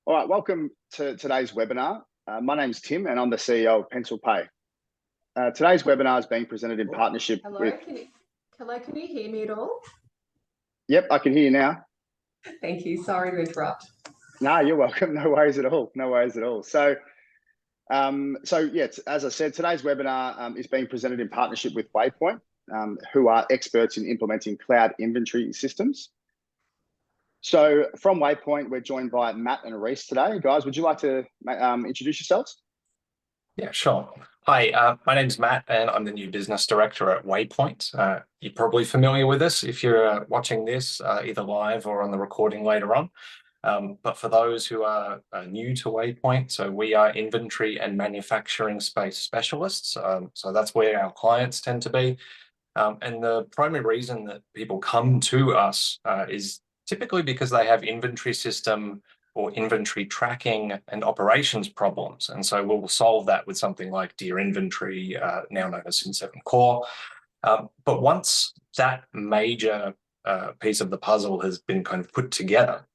All right, welcome to today's webinar. My name's Tim and I'm the CEO of PencilPay. Today's webinar is being presented in partnership with... Hello, can you hear me at all? Yep, I can hear you now. Thank you. Sorry to interrupt. No, you're welcome. No worries at all. No worries at all. So yeah, as I said, today's webinar is being presented in partnership with Waypoint, who are experts in implementing cloud inventory systems. So from Waypoint, we're joined by Matt and Reese today. Guys, would you like to introduce yourselves? Yeah, sure. Hi, my name's Matt and I'm the new business director at Waypoint. You're probably familiar with us if you're watching this either live or on the recording later on. But for those who are new to Waypoint, so we are inventory and manufacturing space specialists. So that's where our clients tend to be. And the primary reason that people come to us is typically because they have inventory system or inventory tracking and operations problems. And so we'll solve that with something like Dear Inventory, now known as Sin7 Core. But once that major piece of the puzzle has been kind of put together,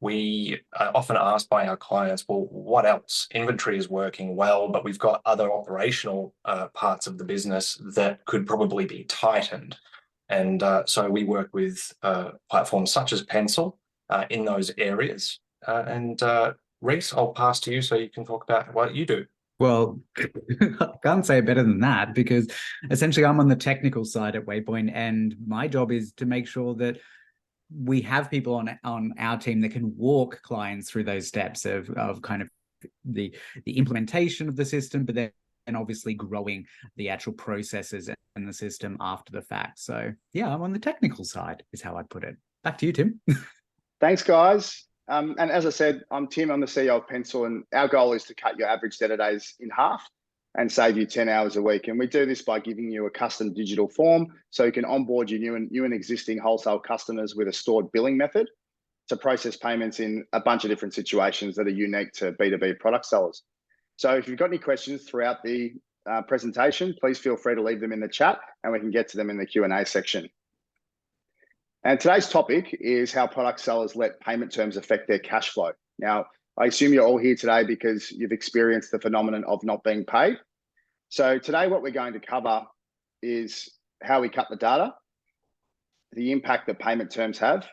we are often asked by our clients, well, what else? Inventory is working well, but we've got other operational parts of the business that could probably be tightened. And so we work with platforms such as Pencil in those areas. Reese, I'll pass to you so you can talk about what you do. Well, I can't say it better than that, because essentially I'm on the technical side at Waypoint, and my job is to make sure that we have people on our team that can walk clients through those steps of kind of the implementation of the system, but then obviously growing the actual processes and the system after the fact. So yeah, I'm on the technical side is how I'd put it. Back to you, Tim. Thanks, guys. And as I said, I'm Tim, I'm the CEO of Pencil, and our goal is to cut your average debtor days in half and save you 10 hours a week. And we do this by giving you a custom digital form so you can onboard your new and existing wholesale customers with a stored billing method to process payments in a bunch of different situations that are unique to B2B product sellers. So if you've got any questions throughout the presentation, please feel free to leave them in the chat and we can get to them in the Q&A section. And today's topic is how product sellers let payment terms affect their cash flow. Now, I assume you're all here today because you've experienced the phenomenon of not being paid. So today what we're going to cover is how we cut the data, the impact that payment terms have.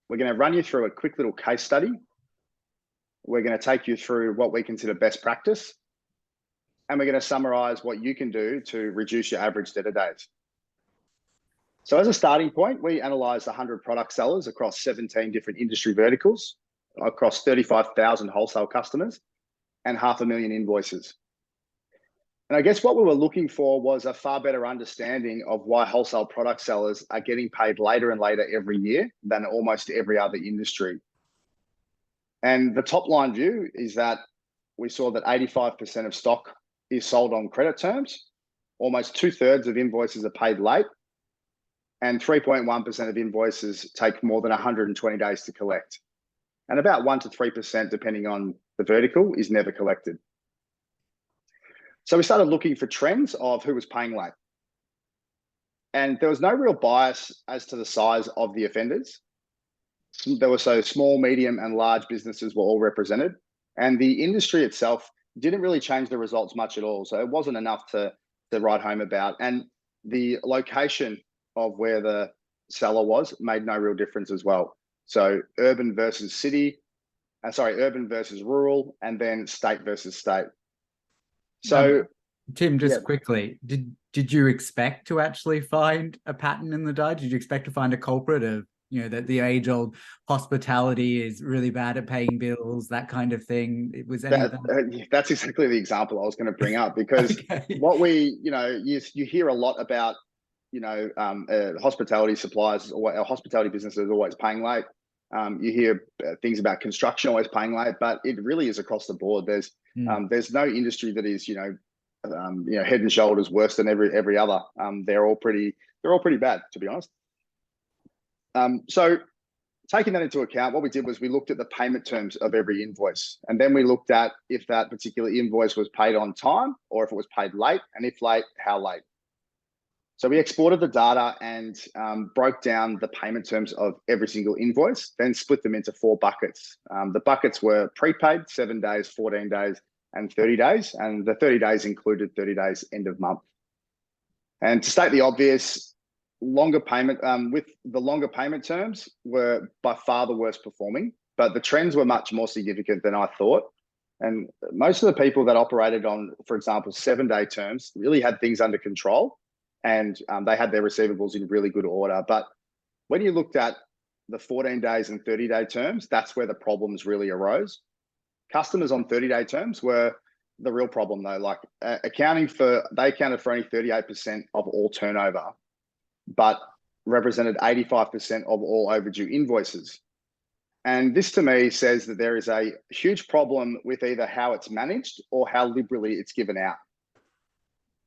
We're going to run you through a quick little case study. We're going to take you through what we consider best practice. And we're going to summarize what you can do to reduce your average debtor days. So as a starting point, we analyzed 100 product sellers across 17 different industry verticals, across 35,000 wholesale customers and 500,000 invoices. And I guess what we were looking for was a far better understanding of why wholesale product sellers are getting paid later and later every year than almost every other industry. And the top line view is that we saw that 85% of stock is sold on credit terms, almost 2/3 of invoices are paid late, and 3.1% of invoices take more than 120 days to collect. And about 1 to 3%, depending on the vertical, is never collected. So we started looking for trends of who was paying late. And there was no real bias as to the size of the offenders. There were so small, medium, and large businesses were all represented. And the industry itself didn't really change the results much at all. So it wasn't enough to write home about. And the location of where the seller was made no real difference as well. So urban versus urban versus rural, and then state versus state. So Tim, just quickly, did you expect to actually find a pattern in the data? Did you expect to find a culprit of, that the age-old hospitality is really bad at paying bills, that kind of thing? That's exactly the example I was going to bring up, because what we, you hear a lot about, hospitality suppliers or hospitality businesses always paying late. You hear things about construction always paying late, but it really is across the board. There's no industry that is, head and shoulders worse than every other. They're all pretty bad, to be honest. So taking that into account, what we did was we looked at the payment terms of every invoice, and then we looked at if that particular invoice was paid on time or if it was paid late, and if late, how late. So we exported the data and broke down the payment terms of every single invoice, then split them into 4 buckets. The buckets were prepaid, 7 days, 14 days, and 30 days. And the 30 days included 30 days end of month. And to state the obvious, longer payment with the longer payment terms were by far the worst performing, but the trends were much more significant than I thought. And most of the people that operated on, for example, 7-day terms really had things under control, and they had their receivables in really good order. But when you looked at the 14 days and 30-day terms, that's where the problems really arose. Customers on 30-day terms were the real problem though. Like they accounted for only 38% of all turnover, but represented 85% of all overdue invoices. And this to me says that there is a huge problem with either how it's managed or how liberally it's given out.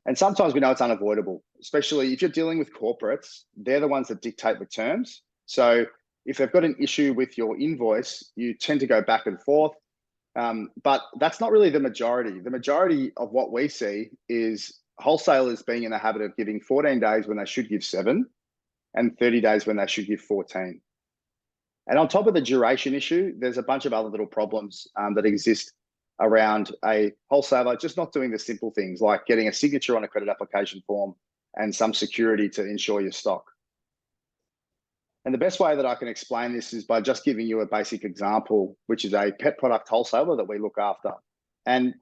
And sometimes we know it's unavoidable, especially if you're dealing with corporates. They're the ones that dictate the terms. So if they've got an issue with your invoice, you tend to go back and forth. But that's not really the majority. The majority of what we see is wholesalers being in the habit of giving 14 days when they should give 7 and 30 days when they should give 14. And on top of the duration issue, there's a bunch of other little problems that exist around a wholesaler just not doing the simple things like getting a signature on a credit application form and some security to ensure your stock. And the best way that I can explain this is by just giving you a basic example, which is a pet product wholesaler that we look after. And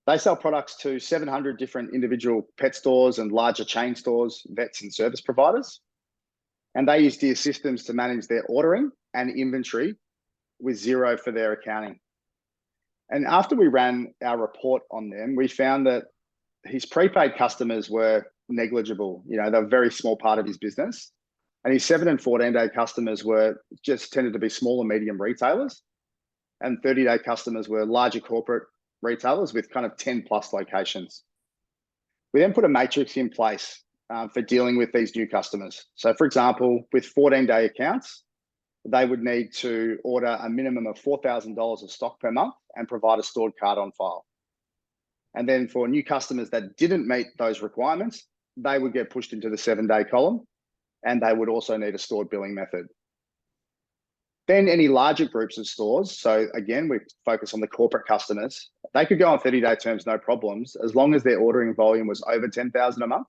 they sell products to 700 different individual pet stores and larger chain stores, vets and service providers. And they use Deer systems to manage their ordering and inventory with Xero for their accounting. And after we ran our report on them, we found that his prepaid customers were negligible. You know, they're a very small part of his business. And his 7 and 14-day customers were just tended to be small and medium retailers. And 30-day customers were larger corporate retailers with kind of 10 plus locations. We then put a matrix in place for dealing with these new customers. So for example, with 14-day accounts, they would need to order a minimum of $4,000 of stock per month and provide a stored card on file. And then for new customers that didn't meet those requirements, they would get pushed into the 7-day column, and they would also need a stored billing method. Then any larger groups of stores, so again, we focus on the corporate customers, they could go on 30-day terms, no problems, as long as their ordering volume was over 10,000 a month.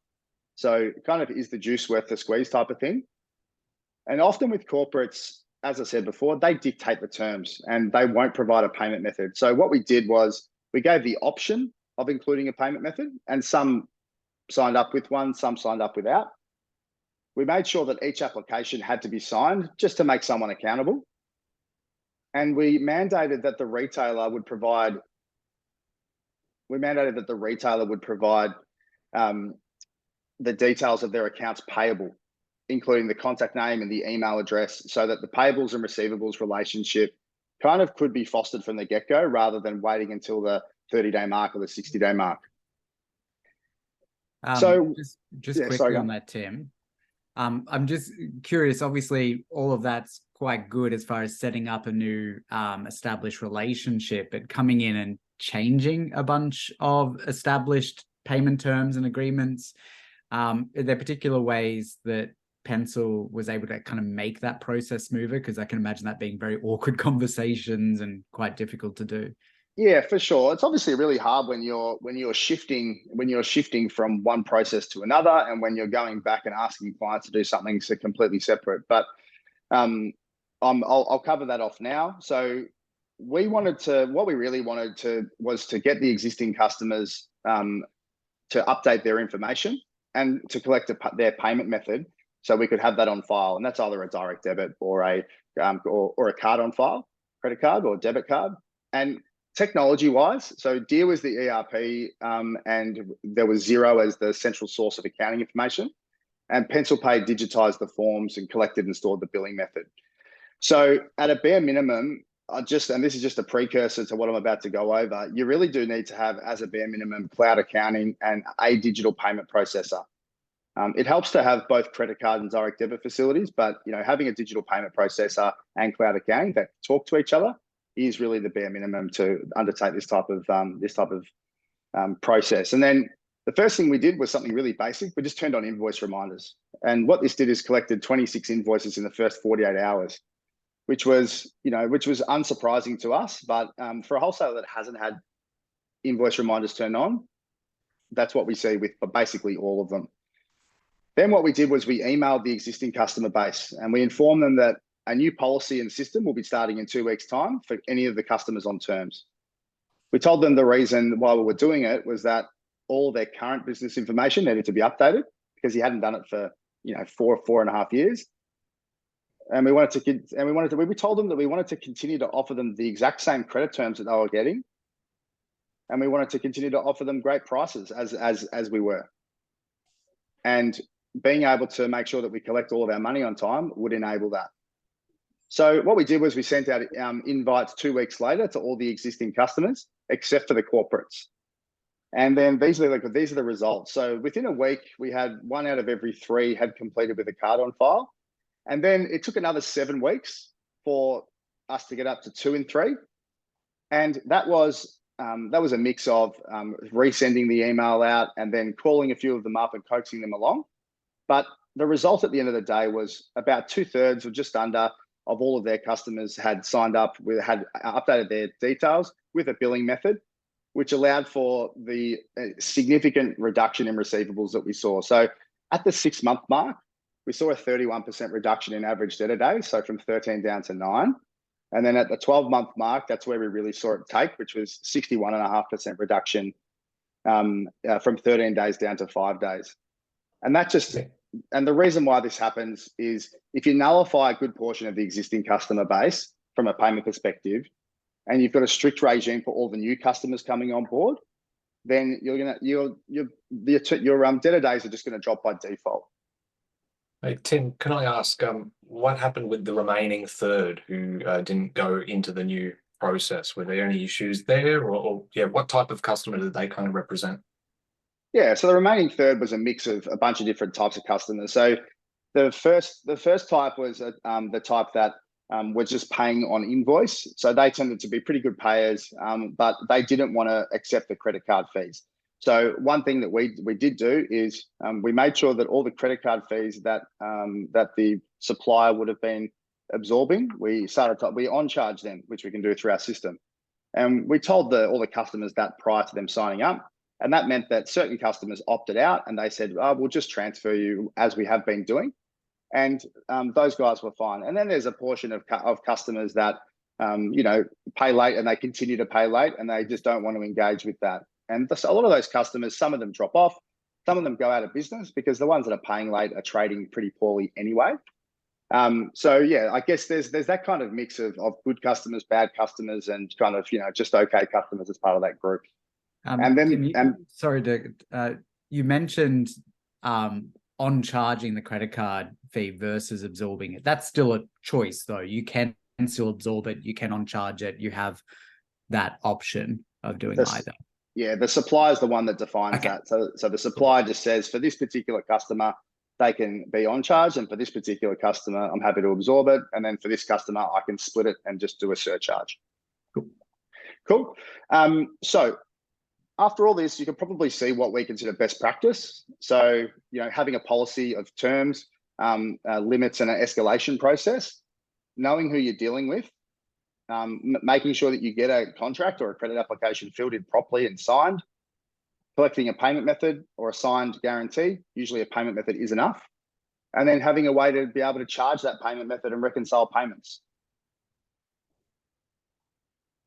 So kind of is the juice worth the squeeze type of thing. And often with corporates, as I said before, they dictate the terms and they won't provide a payment method. So what we did was we gave the option of including a payment method, and some signed up with one, some signed up without. We made sure that each application had to be signed just to make someone accountable. And we mandated that the retailer would provide the details of their accounts payable, including the contact name and the email address, so that the payables and receivables relationship kind of could be fostered from the get-go rather than waiting until the 30-day mark or the 60-day mark. So just quickly on that, Tim, I'm just curious, obviously all of that's quite good as far as setting up a new established relationship, but coming in and changing a bunch of established payment terms and agreements, are there particular ways that Pencil was able to kind of make that process smoother? Because I can imagine that being very awkward conversations and quite difficult to do. Yeah, for sure. It's obviously really hard when you're shifting from one process to another, and when you're going back and asking clients to do something so completely separate. But I'll cover that off now. So what we really wanted was to get the existing customers to update their information and to collect their payment method, so we could have that on file. And that's either a direct debit or a card on file, credit card or debit card. And technology-wise, so Deer was the ERP, and there was Xero as the central source of accounting information, and PencilPay digitized the forms and collected and stored the billing method. So at a bare minimum, and this is just a precursor to what I'm about to go over, you really do need to have, as a bare minimum, cloud accounting and a digital payment processor. It helps to have both credit card and direct debit facilities, but having a digital payment processor and cloud accounting that talk to each other is really the bare minimum to undertake this type of process. And then The first thing we did was something really basic. We just turned on invoice reminders. And what this did is collected 26 invoices in the first 48 hours, which was unsurprising to us. But for a wholesaler that hasn't had invoice reminders turned on, that's what we see with basically all of them. Then what we did was we emailed the existing customer base and we informed them that a new policy and system will be starting in 2 weeks' time for any of the customers on terms. We told them the reason why we were doing it was that all their current business information needed to be updated because he hadn't done it for 4.5 years. And we told them that we wanted to continue to offer them the exact same credit terms that they were getting. And we wanted to continue to offer them great prices as we were. And being able to make sure that we collect all of our money on time would enable that. So what we did was we sent out invites 2 weeks later to all the existing customers, except for the corporates. And then these are the results. So within a week, we had 1 out of every 3 had completed with a card on file. And then it took another 7 weeks for us to get up to 2 in 3. And that was a mix of resending the email out and then calling a few of them up and coaxing them along. But the result at the end of the day was about 2/3 or just under of all of their customers had signed up had updated their details with a billing method, which allowed for the significant reduction in receivables that we saw. So at the 6-month mark, we saw a 31% reduction in average debtor days, so from 13 down to 9. And then at the 12-month mark, that's where we really saw it take, which was 61.5% reduction from 13 days down to 5 days. And the reason why this happens is if you nullify a good portion of the existing customer base from a payment perspective, and you've got a strict regime for all the new customers coming on board, then your debtor days are just going to drop by default. Hey, Tim, can I ask what happened with the remaining third who didn't go into the new process? Were there any issues there, or what type of customer did they kind of represent? Yeah, so the remaining third was a mix of a bunch of different types of customers. So the first type was the type that was just paying on invoice. So they tended to be pretty good payers, but they didn't want to accept the credit card fees. So one thing that we did do is we made sure that all the credit card fees that the supplier would have been absorbing, we on-charged them, which we can do through our system. And we told all the customers that prior to them signing up. And that meant that certain customers opted out and they said, we'll just transfer you as we have been doing. And those guys were fine. And then there's a portion of customers that, pay late and they continue to pay late and they just don't want to engage with that. And a lot of those customers, some of them drop off, some of them go out of business because the ones that are paying late are trading pretty poorly anyway. I guess there's that kind of mix of good customers, bad customers, and kind of, just okay customers as part of that group. You mentioned on charging the credit card fee versus absorbing it. That's still a choice, though. You can still absorb it. You can on charge it. You have that option of doing either. Yeah, the supplier is the one that defines that. So the supplier just says for this particular customer, they can be on charge, and for this particular customer, I'm happy to absorb it. And then for this customer, I can split it and just do a surcharge. Cool. So after all this, you can probably see what we consider best practice. So, having a policy of terms, limits, and an escalation process, knowing who you're dealing with, making sure that you get a contract or a credit application filled in properly and signed, collecting a payment method or a signed guarantee. Usually a payment method is enough. And then having a way to be able to charge that payment method and reconcile payments.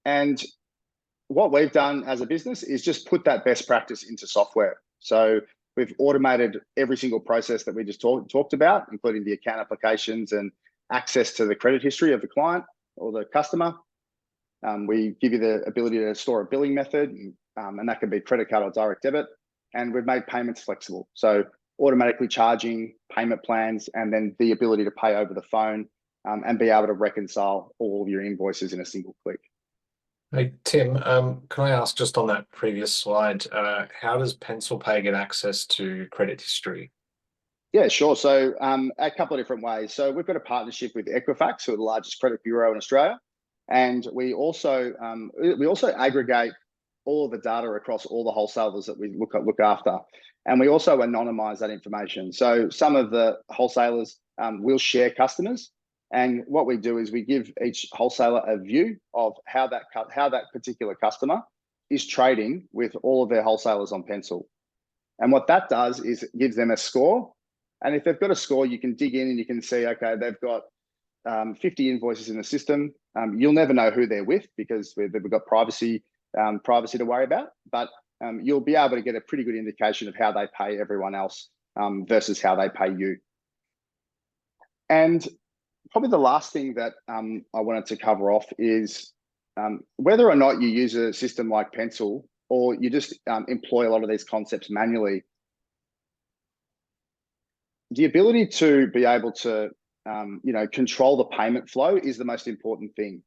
And what we've done as a business is just put that best practice into software. So we've automated every single process that we just talked about, including the account applications and access to the credit history of the client or the customer. We give you the ability to store a billing method, and that can be credit card or direct debit. And we've made payments flexible. So automatically charging payment plans, and then the ability to pay over the phone and be able to reconcile all of your invoices in a single click. Hey, Tim, can I ask just on that previous slide, how does PencilPay get access to credit history? Yeah, sure. So a couple of different ways. So we've got a partnership with Equifax, who are the largest credit bureau in Australia. And we also aggregate all of the data across all the wholesalers that we look after. And we also anonymize that information. So some of the wholesalers will share customers. And what we do is we give each wholesaler a view of how that particular customer is trading with all of their wholesalers on Pencil. And what that does is it gives them a score. And if they've got a score, you can dig in and you can see, okay, they've got 50 invoices in the system. You'll never know who they're with because we've got privacy to worry about, but you'll be able to get a pretty good indication of how they pay everyone else versus how they pay you. And probably the last thing that I wanted to cover off is whether or not you use a system like Pencil or you just employ a lot of these concepts manually, the ability to be able to control the payment flow is the most important thing.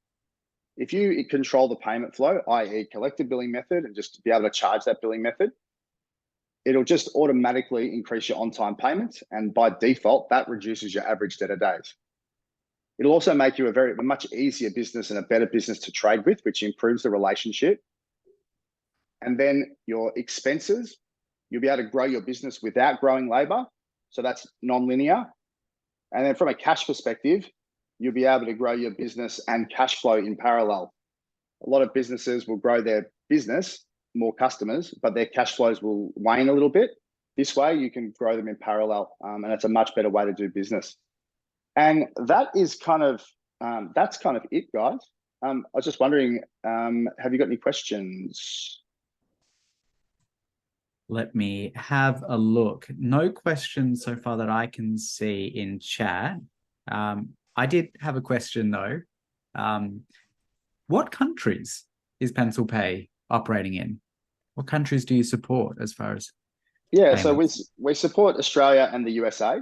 If you control the payment flow, i.e. collect a billing method and just be able to charge that billing method, it'll just automatically increase your on-time payments. And by default, that reduces your average debtor days. It'll also make you a much easier business and a better business to trade with, which improves the relationship. And then your expenses, you'll be able to grow your business without growing labor. So that's non-linear. And then from a cash perspective, you'll be able to grow your business and cash flow in parallel. A lot of businesses will grow their business, more customers, but their cash flows will wane a little bit. This way you can grow them in parallel, and it's a much better way to do business. And that is that's kind of it, guys. I was just wondering, have you got any questions? Let me have a look. No questions so far that I can see in chat. I did have a question though. What countries is PencilPay operating in? What countries do you support as far as? Yeah, payments? so we support Australia and the USA.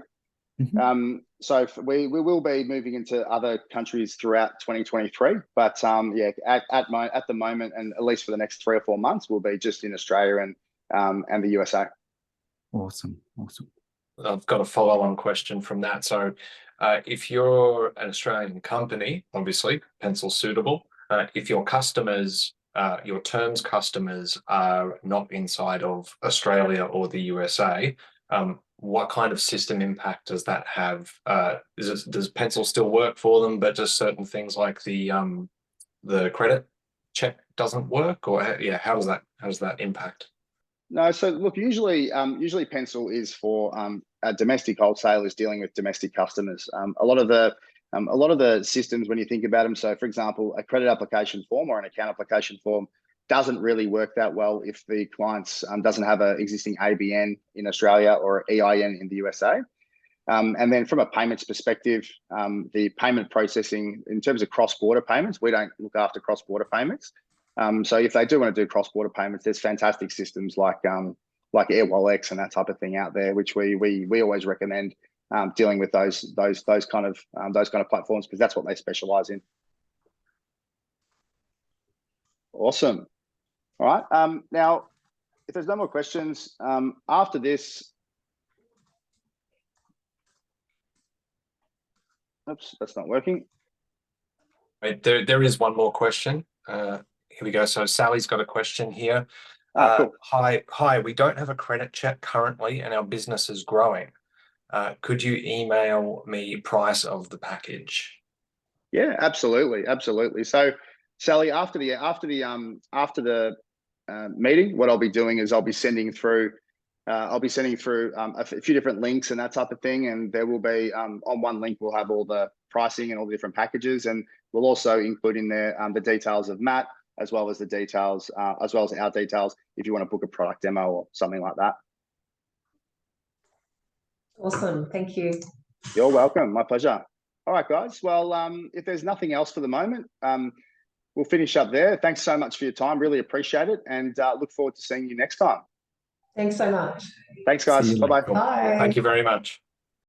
Mhm. So we will be moving into other countries throughout 2023, but yeah, at the moment, and at least for the next 3 or 4 months, we'll be just in Australia and the USA. Awesome. I've got a follow-on question from that. So if you're an Australian company, obviously, Pencil suitable. If your customers, your terms customers are not inside of Australia or the USA, what kind of system impact does that have? Does Pencil still work for them, but just certain things like the credit check doesn't work? Or how does that impact? No, so look, usually Pencil is for domestic wholesalers dealing with domestic customers. A lot of the systems, when you think about them, so for example, a credit application form or an account application form doesn't really work that well if the client doesn't have an existing ABN in Australia or EIN in the USA. And then from a payments perspective, the payment processing in terms of cross-border payments, we don't look after cross-border payments. So if they do want to do cross-border payments, there's fantastic systems like AirWallex and that type of thing out there, which we always recommend dealing with those kind of platforms because that's what they specialize in. Awesome. All right. Now, if there's no more questions after this, oops, that's not working. Wait, there is one more question. Here we go. So Sally's got a question here. Cool. Hi, we don't have a credit check currently and our business is growing. Could you email me price of the package? Yeah, absolutely. So Sally, after the meeting, what I'll be doing is I'll be sending through a few different links and that type of thing. And there will be on one link, we'll have all the pricing and all the different packages. And we'll also include in there the details of Matt, as well as the details, as well as our details, if you want to book a product demo or something like that. Awesome. Thank you. You're welcome. My pleasure. All right, guys. Well, if there's nothing else for the moment, we'll finish up there. Thanks so much for your time. Really appreciate it. And look forward to seeing you next time. Thanks so much. Thanks, guys. Bye-bye. Bye. Thank you very much.